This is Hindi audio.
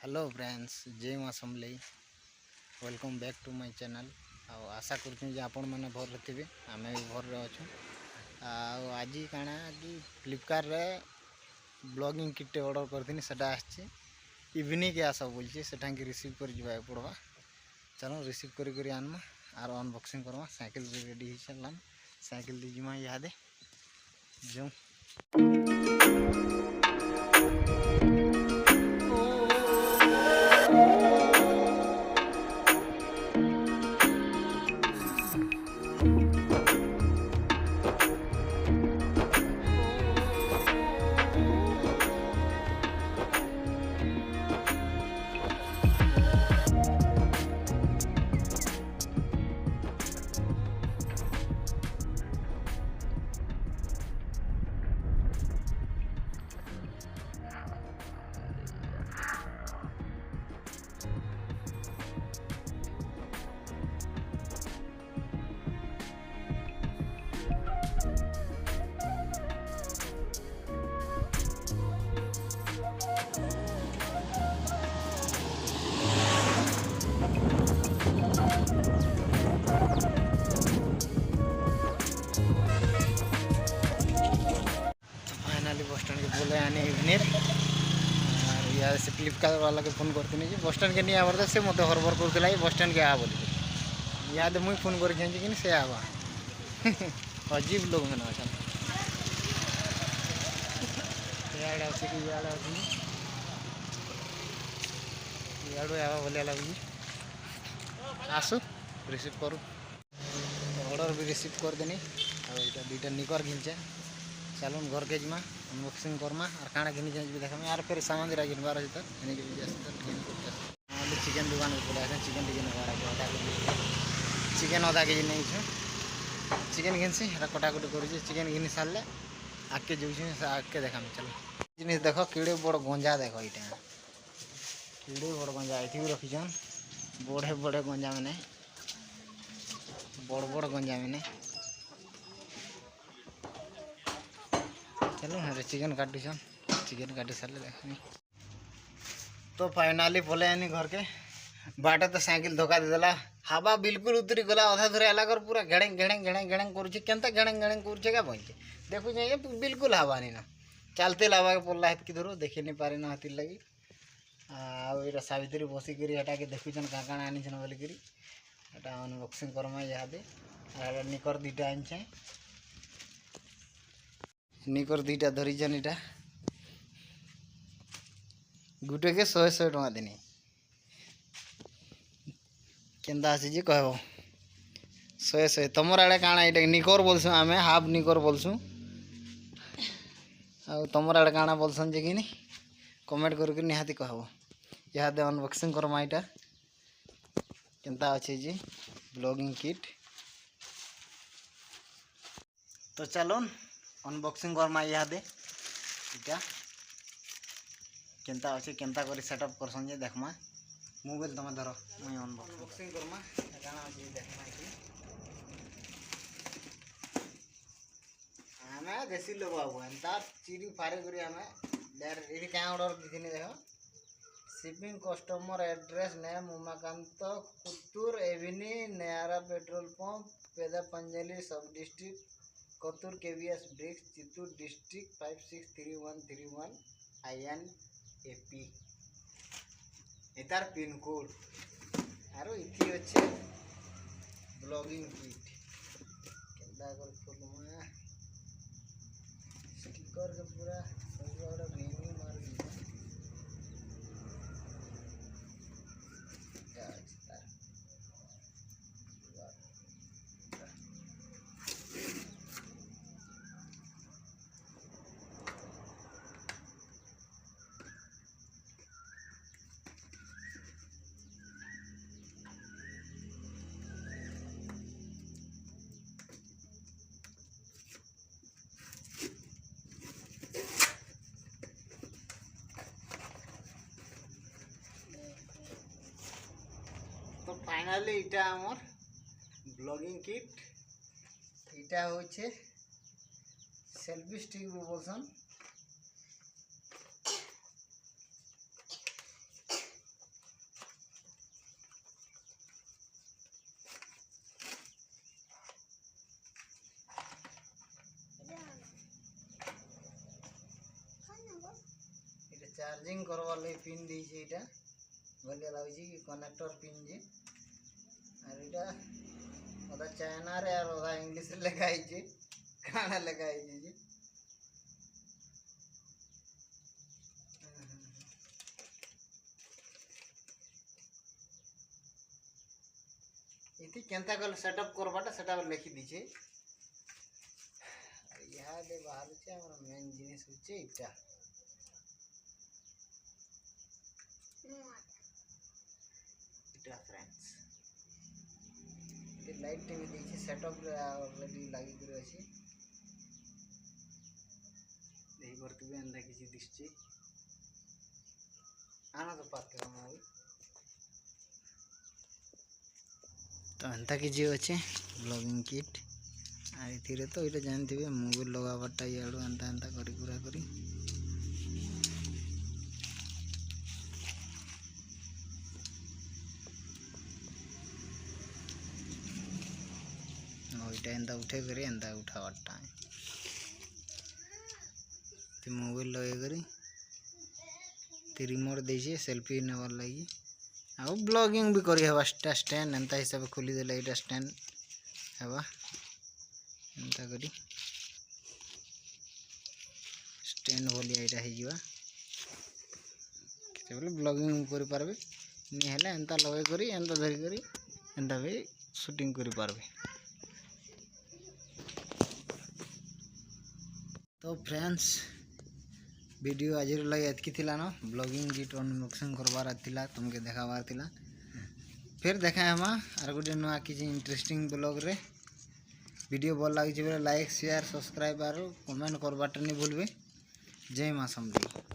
हेलो फ्रेंड्स, जय माँ Samalei. Welcome back to my channel. आशा कर आपण मैंने भर थे, आम भी भर अच्छु। आज काना कि फ्लिपकार्ट रे ब्लॉगिंग किट ऑर्डर करथिनी, सेटा आछि इवनिंग के आस बोलछि, सेटा के रिसीव कर जिबा पड़वा। चलो रिसीव करी आनमा आर अनबॉक्सिंग करवा। साइकिल रेडी हो चललाम, साइकिल दी जिमा यादे जो फाइनली बस स्टैंड के बोले आने इवनिंग। या से फ्लिपकार्ट वाला के फोन करती जी बस स्टैंड के नहीं आवर से मत हरबर करूला बस स्टैंड के आ बोली याद मुई फोन कर कि से आवा अजीब लोग मैंने अच्छा इाड़ू आवा भलिया लगुच। आसु रिसीव करू, ऑर्डर भी रिसीव कर देनी। दुईटा निकर घिनचे, चलून घर के जिमा अनबॉक्सिंग करमा और काଣା घिनी जाए देखा यार फिर सामान जरा घिनबार अच्छे चिकेन दुकान को पड़े चिकेन टी नेबार चिकेन अधा के जी नहीं छे चिकेन घिनसी कटाकटी कर चिकेन घिनी सारे आगे जो आगे देखा चलो जिन देख किड़े बड़ गंजा देख यहाँ किड़े बड़ गंजा ये भी रखीछन बड़े बड़े गंजा मैंने बड़ बड़ गंजा मैंने चलो हाँ चिकेन काटुछन चिकेन काटी सारे देखनी। तो फाइनाली बोले आनी घर के बाटे तो साइकिल धोखा देदेला हवा बिल्कुल उतरी गला अधा धरे अलग पूरा घेड़ेंग घेड़ेंग घेड़ेंग घेड़ेंग कर घेड़ेंग घेड़ेंग कर बचे देखु जाए बिल्कुल हवा नहीं ना चलते लावा के पड़ला हेत धरो देखी नहीं पारे ना हाथी लगी आ सावित्री बसिक के देखुन क्या क्या आनी बोलिकी अनबॉक्सिंग करमा इहादे निकर दुईटा आनी निकर दुईटा धरीचन इटा गुटे के 100 टका देनी केन्ता आसी कहब 100 तुमर आड़े काଣା ये निकर बोलसु आम हाफ निकर बोलसु आ तुमर आड़े काଣା बोलसन जे कि कमेंट करके निहाती कहब इहादे अनबॉक्सिंग करमा इटा केन्ता अच्छे जी ब्लॉगिंग किट। तो चलोन अनबॉक्सिंग करमा इहादे इटा केन्ता अच्छे केन्ता करी सेटअप करसन जे देखमा मोबाइल तुम धर मुई अनबॉक्सिंग करमा काଣା अच्छे देखमा आमे देसी लोग बाबू एंता चिरी फारे करी आमे ये क्या ऑर्डर दीथि देख shipping customer address name Umakant कुतुर एविनी नयारा पेट्रोल पंप पेदा पंजली सब डिस्ट्रिक्ट कतुर केवीएस ब्रिक्स चित्तूर डिस्ट्रिक्ट 563131 INAP इतार पिन कोड आरो इथि अच्छे ब्लॉगिंग किट केन्दा कर खोलमा स्टिकर के पूरा सब आड़े रिन्यू मार तो फाइनली इटा आमर ब्लॉगिंग किट इटा होचे सेल्फी स्टिक बोलसन चार्जिंग करवा लगे पिन दीजिए इटा बढ़िया लगे कि कनेक्टर पिन जी और इटा ओदा चाइना रे और ओदा इंग्लिश लिखा है काना लिखा है जी इति केनता कल सेटअप करबाटा सेटा लिखि दीछे यहाँ दे बाहर छे हमरा मेन जिनिस होचे इटा इटा फ्रेंड्स ते लाइट टीवी दीछे सेटअप रे ऑलरेडी लागि करे अछि देही करते भी अंदा किसी दिसचे आना तो पाते हम अभी तो अंता किसी अच्छे ब्लॉगिंग किट आईथिरे तो ये जानते हुए मोबाइल लगावाटा याडू अंता अंता करी पूरा करी ओइटा एंता उठे करी एंता उठावाटा तो मोबाइल लगे करी तो रिमोट दीजिए सेल्फी नेबार लगी आ ब्लॉगिंग भी करी हवा स्टैंड एंता हिसाब खोली देला इटा स्टैंड हवा एंता करी स्टैंड भलिया इटा हो जिवा केबल ब्लॉगिंग करि पारबे नि हेले एंता लगे करी एंता धरि करी एंता भी शूटिंग करि पारबे। तो फ्रेंड्स वीडियो आज लगे एतकी थिला न ब्लॉगिंग किट अनबॉक्सिंग करवार थिला तुमके देखाबार थिला फिर देखा हम आर गोटे नुआ किसी इंटरेस्टिंग ब्लॉग रे वीडियो भल लगी बोले लाइक शेयर सब्सक्राइब और कमेंट करवाटा नहीं भूलबे। जय मां समलेई।